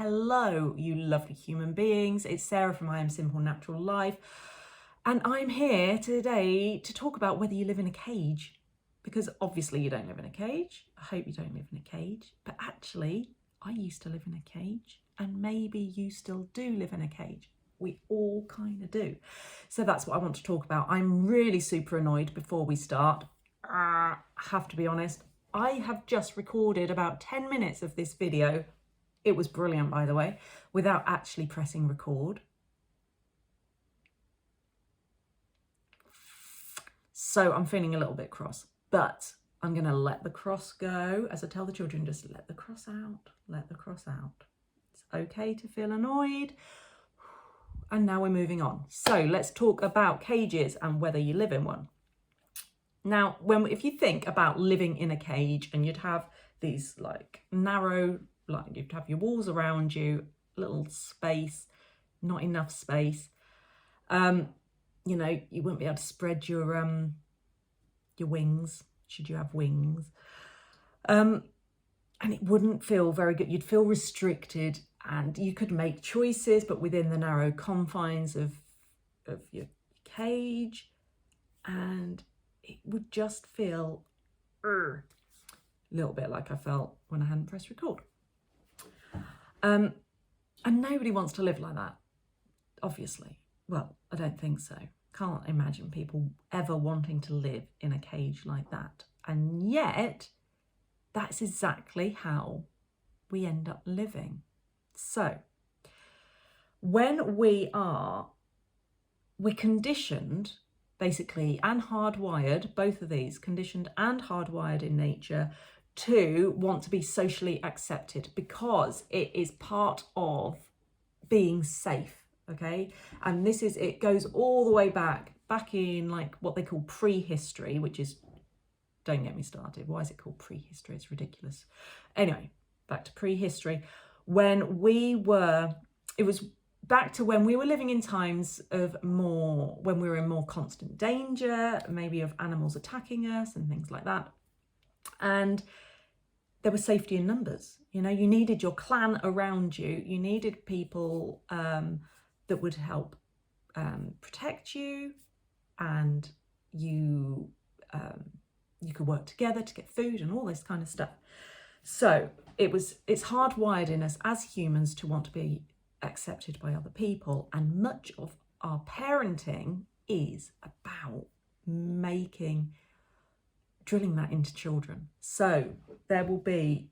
hello, you lovely human beings. It's Sarah from I Am Simple Natural Life. And I'm here today to talk about whether you live in a cage. Because obviously you don't live in a cage. I hope you don't live in a cage. But actually, I used to live in a cage. And maybe you still do live in a cage. We all kind of do. So that's what I want to talk about. I'm really super annoyed before we start. I have to be honest. I have just recorded about 10 minutes of this video. It was brilliant, by the way, without actually pressing record. So I'm feeling a little bit cross, but I'm going to let the cross go. As I tell the children, just let the cross out, let the cross out. It's okay to feel annoyed. And now we're moving on. So let's talk about cages and whether you live in one. Now, if you think about living in a cage, and you'd have these like narrow, like you'd have your walls around you, little space, not enough space. You know, you wouldn't be able to spread your wings, should you have wings. And it wouldn't feel very good. You'd feel restricted, and you could make choices, but within the narrow confines of your cage, and it would just feel a little bit like I felt when I hadn't pressed record. And nobody wants to live like that, obviously. Well, I don't think so. Can't imagine people ever wanting to live in a cage like that. And yet, that's exactly how we end up living. So, when we're conditioned, basically, and hardwired, both of these, conditioned and hardwired in nature, to want to be socially accepted because it is part of being safe, okay? And it goes all the way back in like what they call prehistory, which is, don't get me started. Why is it called prehistory? It's ridiculous. Anyway, back to prehistory. It was back to when we were living in times of when we were in more constant danger, maybe of animals attacking us and things like that. And there was safety in numbers. You know, you needed your clan around you. You needed people that would help protect you, and you could work together to get food and all this kind of stuff. So it's hardwired in us as humans to want to be accepted by other people, and much of our parenting is about drilling that into children. So there will be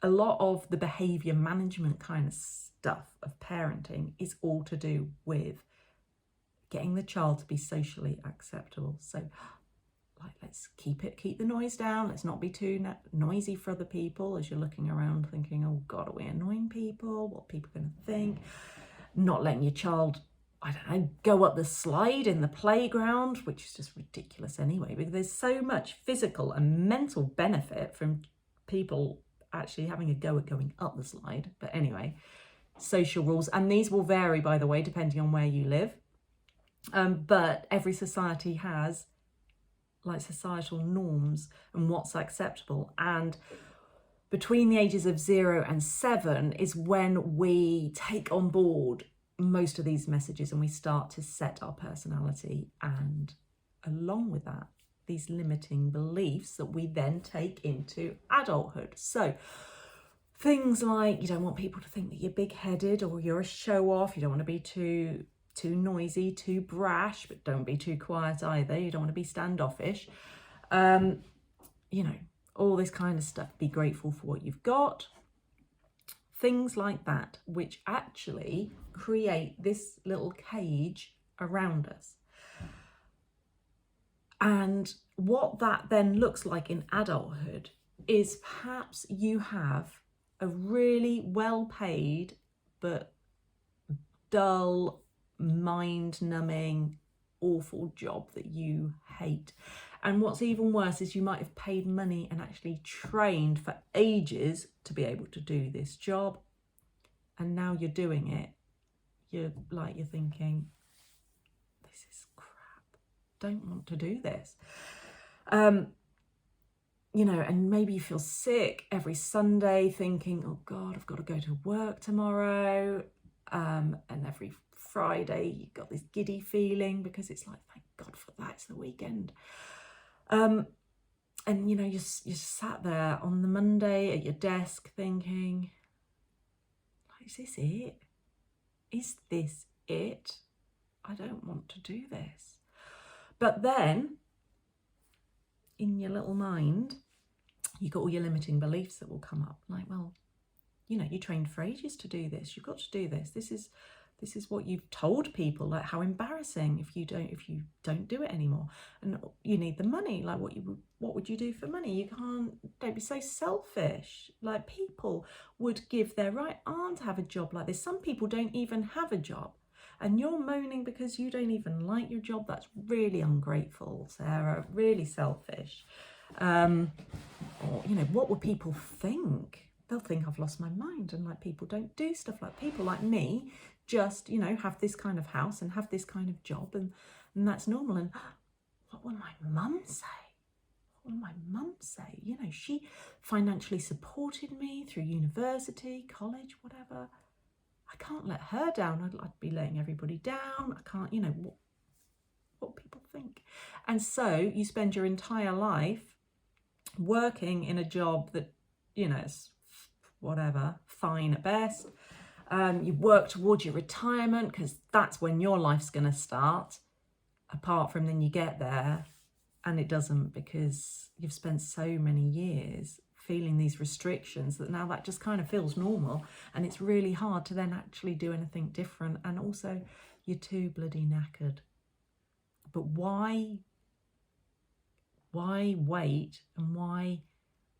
a lot of the behavior management kind of stuff of parenting is all to do with getting the child to be socially acceptable. So like, let's keep the noise down. Let's not be too noisy for other people as you're looking around thinking, oh God, are we annoying people? What are people going to think? Not letting your child, I don't know, go up the slide in the playground, which is just ridiculous anyway, because there's so much physical and mental benefit from people actually having a go at going up the slide. But anyway, social rules. And these will vary, by the way, depending on where you live. But every society has like societal norms and what's acceptable. And between the ages of 0 and 7 is when we take on board most of these messages and we start to set our personality, and along with that, these limiting beliefs that we then take into adulthood. So things like you don't want people to think that you're big-headed or you're a show-off. You don't want to be too noisy, too brash, but don't be too quiet either. You don't want to be standoffish. You know, all this kind of stuff. Be grateful for what you've got. Things like that, which actually create this little cage around us. And what that then looks like in adulthood is perhaps you have a really well-paid but dull, mind-numbing, awful job that you hate. And what's even worse is you might have paid money and actually trained for ages to be able to do this job, and now you're doing it. You're thinking, this is crap. Don't want to do this. you know, and maybe you feel sick every Sunday thinking, oh God, I've got to go to work tomorrow. And every Friday you've got this giddy feeling because it's like, thank God for that, it's the weekend. And you know, you're sat there on the Monday at your desk thinking, is this it? Is this it? I don't want to do this. But then in your little mind, you've got all your limiting beliefs that will come up. Like, well, you know, you trained for ages to do this. You've got to do this. This is what you've told people. Like, how embarrassing if you don't do it anymore. And you need the money. Like, what would you do for money? You can't. Don't be so selfish. Like, people would give their right arm to have a job like this. Some people don't even have a job. And you're moaning because you don't even like your job. That's really ungrateful, Sarah. Really selfish. Or, you know, what would people think? They'll think I've lost my mind, and like, people don't do stuff like people like me just, you know, have this kind of house and have this kind of job, and that's normal. And what will my mum say? What will my mum say? You know, she financially supported me through university, college, whatever. I can't let her down. I'd be letting everybody down. I can't, you know, what people think. And so you spend your entire life working in a job that, you know, is whatever, fine at best. You work towards your retirement because that's when your life's going to start. Apart from then you get there and it doesn't, because you've spent so many years feeling these restrictions that now that just kind of feels normal, and it's really hard to then actually do anything different. And also you're too bloody knackered. But why wait, and why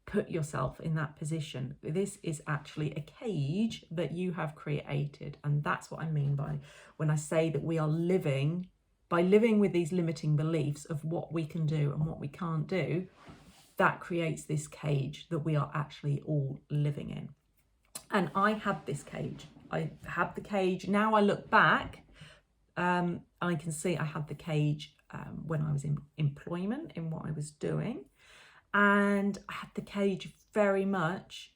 put yourself in that position? This is actually a cage that you have created, and that's what I mean by when I say that we are living with these limiting beliefs of what we can do and what we can't do. That creates this cage that we are actually all living in. And I had this cage. I had the cage. Now I look back, I can see I had the cage when I was in employment, in what I was doing. And I had the cage very much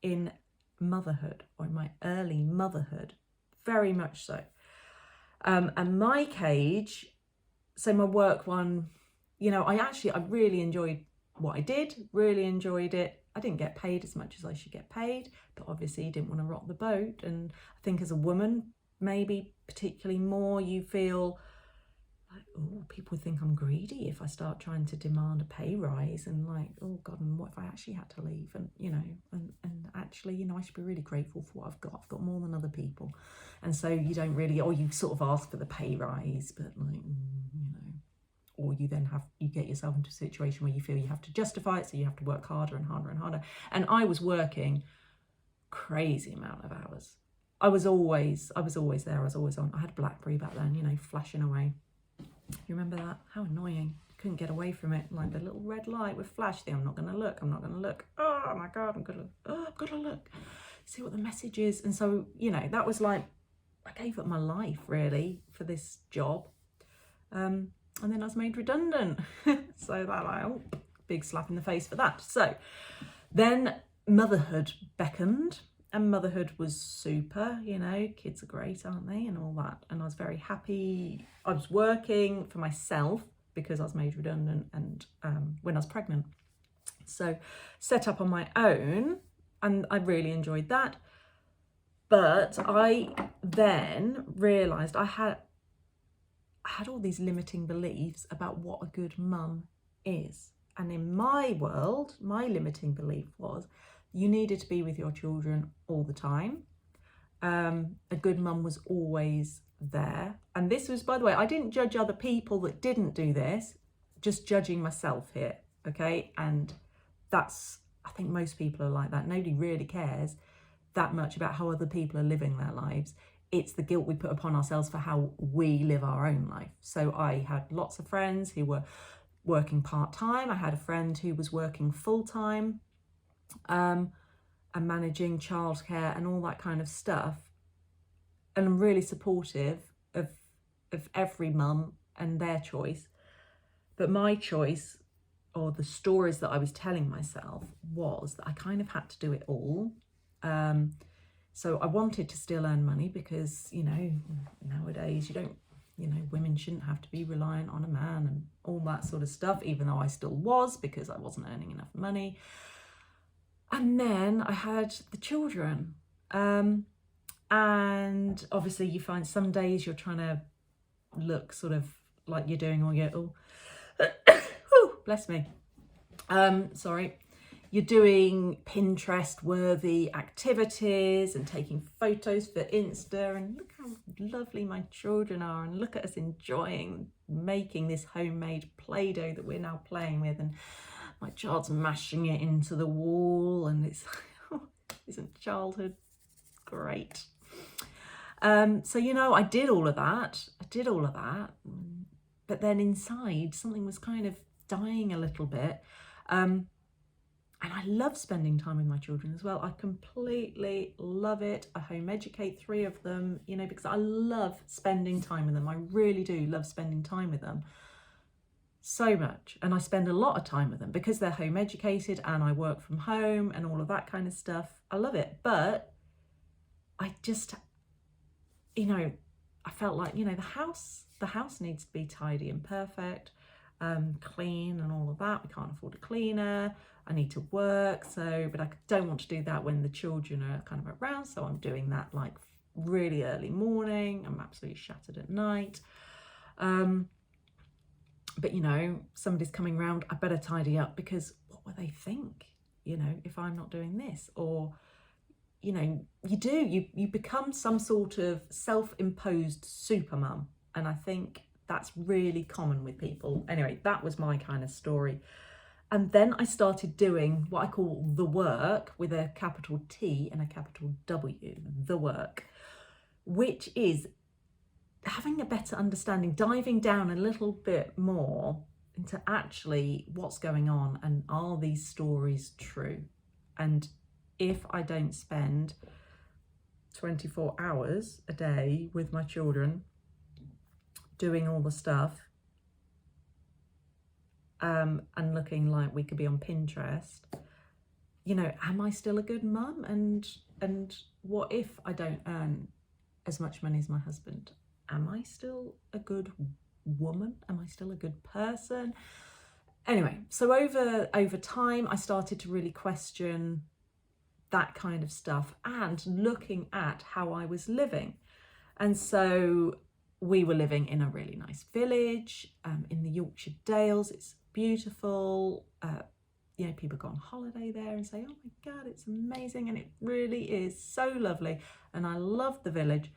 in motherhood, or in my early motherhood, very much so. And my cage, so my work one, you know, I really enjoyed what I did, really enjoyed it. I didn't get paid as much as I should get paid, but obviously you didn't want to rock the boat. And I think as a woman, maybe particularly more, you feel like, oh, people think I'm greedy if I start trying to demand a pay rise, and like, oh God, and what if I actually had to leave? And, you know, and actually, you know, I should be really grateful for what I've got. I've got more than other people. And so you don't really, or you sort of ask for the pay rise, but like, you know, or you then you get yourself into a situation where you feel you have to justify it, so you have to work harder and harder and harder. And I was working crazy amount of hours. I was always there. I was always on. I had a BlackBerry back then, you know, flashing away. You remember that? How annoying. Couldn't get away from it. Like the little red light would flash there. I'm not going to look. Oh my God, I'm going to look. See what the message is. And so, you know, that was like, I gave up my life really for this job. And then I was made redundant. So that, like, oh, big slap in the face for that. So then motherhood beckoned, and motherhood was super, you know, kids are great, aren't they? And all that. And I was very happy. I was working for myself because I was made redundant, and when I was pregnant. So set up on my own, and I really enjoyed that. But I then realised I had all these limiting beliefs about what a good mum is. And in my world, my limiting belief was you needed to be with your children all the time. A good mum was always there. And this was, by the way, I didn't judge other people that didn't do this, just judging myself here, okay? And that's, I think most people are like that. Nobody really cares that much about how other people are living their lives. It's the guilt we put upon ourselves for how we live our own life. So I had lots of friends who were working part-time. I had a friend who was working full-time, and managing childcare and all that kind of stuff. And I'm really supportive of every mum and their choice. But my choice or the stories that I was telling myself was that I kind of had to do it all. So I wanted to still earn money because, you know, nowadays women shouldn't have to be reliant on a man and all that sort of stuff, even though I still was, because I wasn't earning enough money. And then I had the children. And obviously you find some days you're trying to look sort of like you're doing all your, bless me. Sorry. You're doing Pinterest worthy activities and taking photos for Insta, and look how lovely my children are, and look at us enjoying making this homemade Play-Doh that we're now playing with, and my child's mashing it into the wall, and it's isn't childhood great? So, you know, I did all of that, but then inside something was kind of dying a little bit. And I love spending time with my children as well. I completely love it. I home educate 3 of them, you know, because I love spending time with them. I really do love spending time with them so much. And I spend a lot of time with them because they're home educated and I work from home and all of that kind of stuff. I love it. But I just, you know, I felt like, you know, the house needs to be tidy and perfect, clean and all of that. We can't afford a cleaner. I need to work, but I don't want to do that when the children are kind of around. So I'm doing that like really early morning. I'm absolutely shattered at night. But you know, somebody's coming round, I better tidy up because what will they think, you know, if I'm not doing this? Or, you know, you become some sort of self-imposed super mum. And I think that's really common with people. Anyway, that was my kind of story. And then I started doing what I call the work with a capital T and a capital W, the work, which is having a better understanding, diving down a little bit more into actually what's going on and are these stories true? And if I don't spend 24 hours a day with my children doing all the stuff, and looking like we could be on Pinterest, you know, am I still a good mum? And what if I don't earn as much money as my husband? Am I still a good woman? Am I still a good person? Anyway, so over time, I started to really question that kind of stuff and looking at how I was living. And so we were living in a really nice village in the Yorkshire Dales. It's beautiful. You know, people go on holiday there and say, oh my God, it's amazing. And it really is so lovely. And I love the village.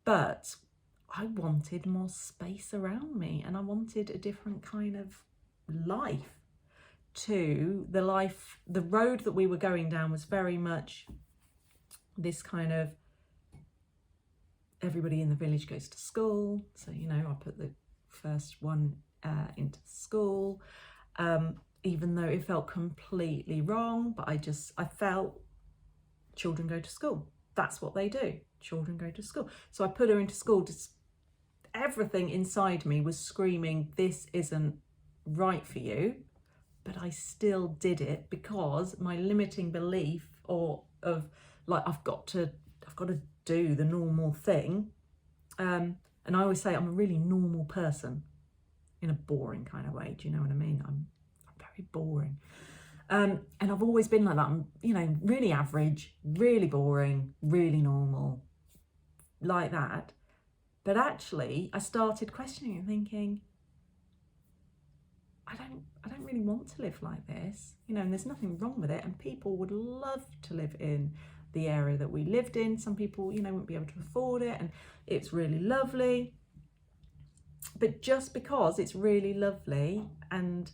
But I wanted more space around me and I wanted a different kind of life to the life. The road that we were going down was very much this kind of, everybody in the village goes to school. So, you know, I put the first one into school, even though it felt completely wrong, but I felt children go to school. That's what they do. Children go to school. So I put her into school. Everything inside me was screaming, this isn't right for you. But I still did it because my limiting belief of like, I've got to do the normal thing. And I always say I'm a really normal person in a boring kind of way. Do you know what I mean? I'm very boring. And I've always been like that. I'm, you know, really average, really boring, really normal, like that. But actually, I started questioning and thinking, I don't really want to live like this, you know, and there's nothing wrong with it. And people would love to live in the area that we lived in. Some people, you know, wouldn't be able to afford it, and it's really lovely. But just because it's really lovely, and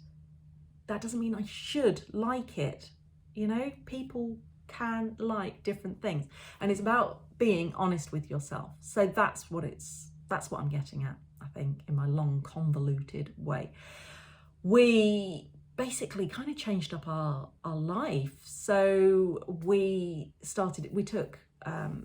that doesn't mean I should like it. You know, people can like different things, and it's about being honest with yourself. So that's what I'm getting at, I think, in my long, convoluted way. We basically kind of changed up our life. So we took the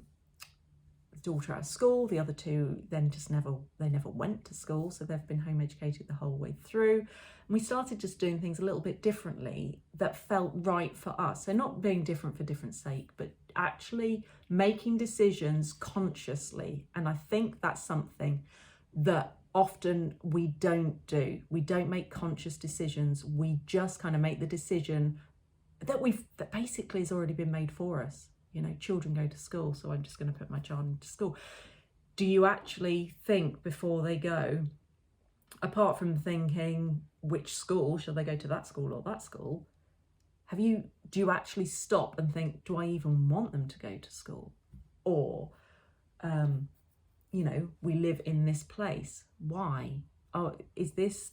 daughter out of school. The other 2 then never went to school. So they've been home educated the whole way through. And we started just doing things a little bit differently that felt right for us. So not being different for different sake, but actually making decisions consciously. And I think that's something that often we don't do. We don't make conscious decisions. We just kind of make the decision that basically has already been made for us. You know, children go to school, so I'm just going to put my child into school. Do you actually think before they go, apart from thinking which school, shall they go to that school or that school, do you actually stop and think, do I even want them to go to school? Or, you know, we live in this place. Why? Oh, is this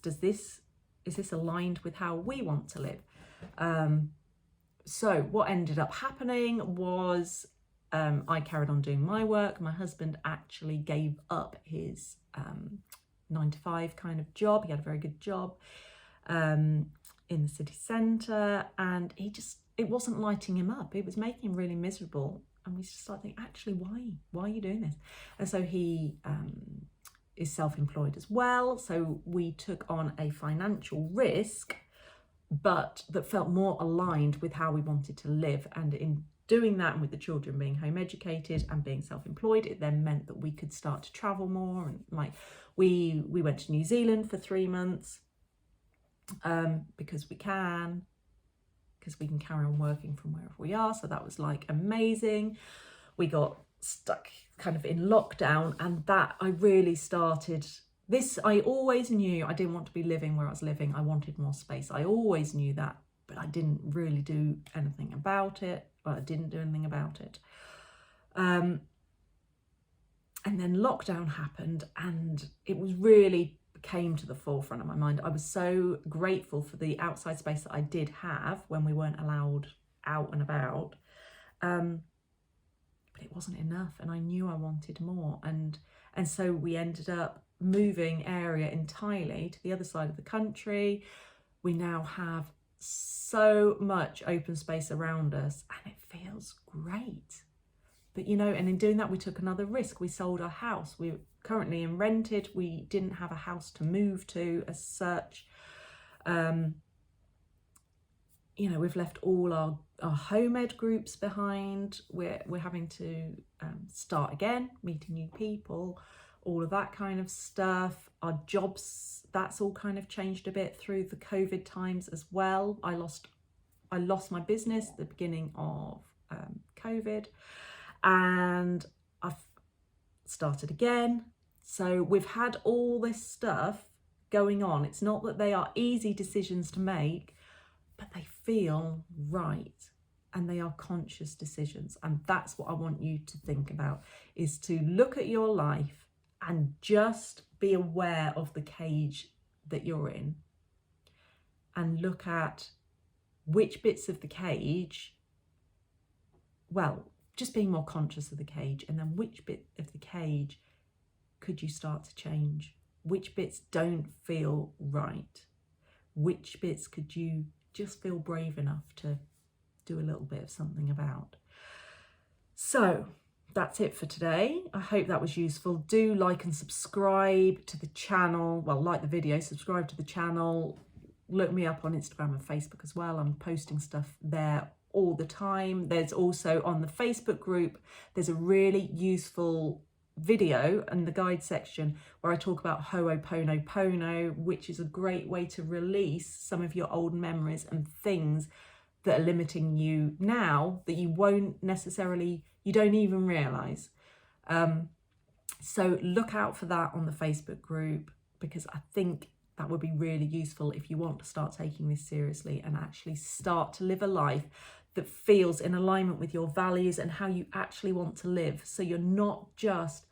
aligned with how we want to live? So what ended up happening was I carried on doing my work. My husband actually gave up his 9-to-5 kind of job. He had a very good job in the city centre, and it wasn't lighting him up. It was making him really miserable. And we just started thinking, actually, why are you doing this? And so he is self-employed as well. So we took on a financial risk, but that felt more aligned with how we wanted to live. And in doing that, and with the children being home educated and being self-employed, it then meant that we could start to travel more. And like we went to New Zealand for 3 months because we can carry on working from wherever we are. So that was like amazing. We got stuck kind of in lockdown, and that I really started this. I always knew I didn't want to be living where I was living. I wanted more space. I always knew that, but I didn't really do anything about it. Well, I didn't do anything about it. And then lockdown happened, and it was really came to the forefront of my mind. I was so grateful for the outside space that I did have when we weren't allowed out and about. But it wasn't enough, and I knew I wanted more. And so we ended up moving area entirely to the other side of the country. We now have so much open space around us, and it feels great. But you know, and in doing that, we took another risk. We sold our house. We're currently in rented. We didn't have a house to move to as such. You know, we've left all our home ed groups behind. We're having to start again, meeting new people, all of that kind of stuff. Our jobs, that's all kind of changed a bit through the COVID times as well. I lost my business at the beginning of COVID, and I've started again. So we've had all this stuff going on. It's not that they are easy decisions to make, but they feel right, and they are conscious decisions. And that's what I want you to think about, is to look at your life and just be aware of the cage that you're in, and look at which bits of the cage, well, just being more conscious of the cage, and then which bit of the cage could you start to change? Which bits don't feel right? Which bits could you just feel brave enough to do a little bit of something about? So that's it for today. I hope that was useful. Do like and subscribe to the channel. Well, like the video, subscribe to the channel. Look me up on Instagram and Facebook as well. I'm posting stuff there all the time. There's also on the Facebook group, there's a really useful video in the guide section where I talk about Ho'oponopono, which is a great way to release some of your old memories and things that are limiting you now that you don't even realize. So look out for that on the Facebook group, because I think that would be really useful if you want to start taking this seriously and actually start to live a life that feels in alignment with your values and how you actually want to live. So you're not just,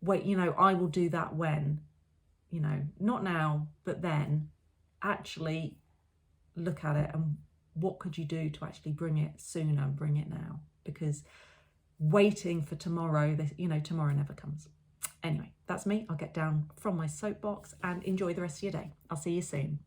wait, you know, I will do that when, you know, not now, but then. Actually look at it and what could you do to actually bring it sooner and bring it now? Because waiting for tomorrow, tomorrow never comes. Anyway, that's me. I'll get down from my soapbox and enjoy the rest of your day. I'll see you soon.